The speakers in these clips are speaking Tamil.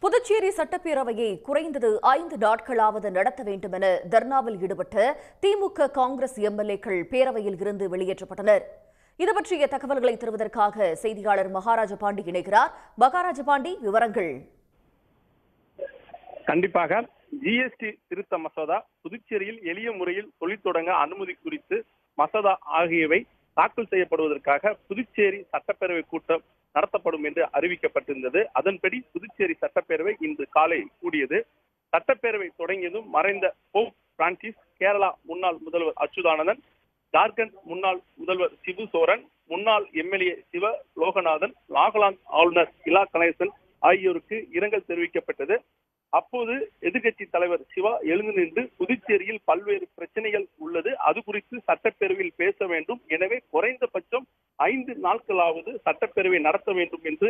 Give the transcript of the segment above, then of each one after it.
புதுச்சேரி சட்டப்பேரவையை குறைந்தது 5 நாட்களாவது நடத்த வேண்டும் என தர்ணாவில் ஈடுபட்ட திமுக காங்கிரஸ் எம்எல்ஏக்கள் பேரவையில் இருந்து வெளியேற்றப்பட்டனர். இது பற்றிய தகவல்களை தருவதற்காக செய்தியாளர் மகாராஜ பாண்டி இணைகிறார். மகாராஜ பாண்டி, விவரங்கள். கண்டிப்பாக ஜிஎஸ்டி திருத்த மசோதா, புதுச்சேரியில் எளிய முறையில் தொழில் தொடங்க அனுமதி குறித்து மசோதா ஆகியவை தாக்கல் செய்யப்படுவதற்காக புதுச்சேரி சட்டப்பேரவை கூட்டம் நடத்தப்படும் என்று அறிவிக்கப்பட்டிருந்தது. அதன்படி புதுச்சேரி சட்டப்பேரவை இன்று காலை கூடியது. சட்டப்பேரவை தொடங்கியதும் மறைந்த போப் பிரான்சிஸ், கேரளா முன்னாள் முதல்வர் அச்சுதானந்தன், ஜார்க்கண்ட் முன்னாள் முதல்வர் சிபு சோரன், முன்னாள் எம்எல்ஏ சிவ லோகநாதன், நாகாலாந்து ஆளுநர் இலா கணேசன் ஆகியோருக்கு இரங்கல் தெரிவிக்கப்பட்டது. அப்போது எதிர்கட்சி தலைவர் சிவா எழுந்து நின்று புதுச்சேரியில் பல்வேறு பிரச்சனைகள் உள்ளது, அது குறித்து சட்டப்பேரவையில் பேச வேண்டும், எனவே குறைந்தபட்சம் 5 நாட்களாவது சட்டப்பேரவை நடத்த வேண்டும் என்று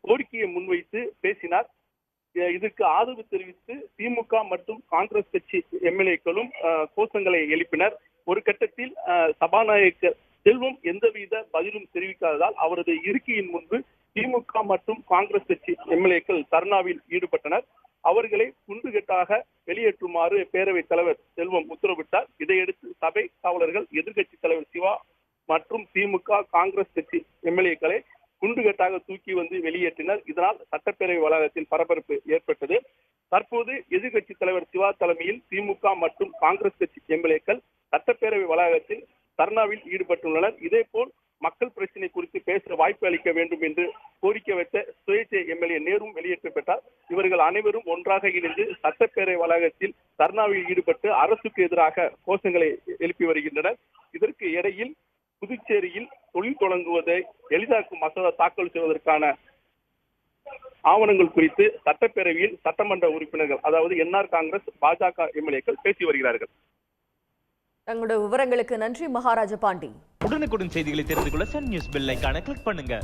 கோரிக்கையை முன்வைத்து பேசினார். இதற்கு ஆதரவு தெரிவித்து திமுக மற்றும் காங்கிரஸ் கட்சி எம்எல்ஏக்களும் கோஷங்களை எழுப்பினர். ஒரு கட்டத்தில் சபாநாயகர் செல்வம் எந்தவித பதிலும் தெரிவிக்காததால் அவரது இருக்கையின் முன்பு திமுக மற்றும் காங்கிரஸ் கட்சி எம்எல்ஏக்கள் தர்ணாவில் ஈடுபட்டனர். அவர்களை குண்டுகட்டாக வெளியேற்றுமாறு பேரவைத் தலைவர் செல்வம் உத்தரவிட்டார். இதையடுத்து சபை காவலர்கள் எதிர்கட்சி தலைவர் சிவா மற்றும் திமுக காங்கிரஸ் கட்சி எம்எல்ஏக்களை குண்டுகட்டாக தூக்கி வந்து வெளியேற்றினர். இதனால் சட்டப்பேரவை வளாகத்தில் பரபரப்பு ஏற்பட்டது. தற்போது எதிர்கட்சி தலைவர் சிவா தலைமையில் திமுக மற்றும் காங்கிரஸ் கட்சி எம்எல்ஏக்கள் சட்டப்பேரவை வளாகத்தில் தர்ணாவில் ஈடுபட்டுள்ளனர். இதேபோல் மக்கள் பிரச்சனை குறித்து பேச வாய்ப்பு அளிக்க வேண்டும் என்று கோரிக்கை வைத்த சுயேட்சை எம்எல்ஏ நேரும் வெளியேற்றப்பட்டார். இவர்கள் அனைவரும் ஒன்றாக இணைந்து சட்டப்பேரவை வளாகத்தில் தர்ணாவில் ஈடுபட்டு அரசுக்கு எதிராக கோஷங்களை எழுப்பி வருகின்றனர். இதற்கு இடையில் புதுச்சேரியில் தொழில் தொடங்குவதை எளிதாக்கும் மசோதா தாக்கல் செய்வதற்கான ஆவணங்கள் குறித்து சட்டப்பேரவையில் சட்டமன்ற உறுப்பினர்கள், அதாவது என்ஆர் காங்கிரஸ், பாஜக எம்எல்ஏக்கள் பேசி வருகிறார்கள். தங்களுடைய விவரங்களுக்கு நன்றி மகாராஜ பாண்டி. உடனுக்குடன் செய்திகளை தெரிந்து கொள்ள சன் நியூஸ் பெல் ஐகானை கிளிக் பண்ணுங்க.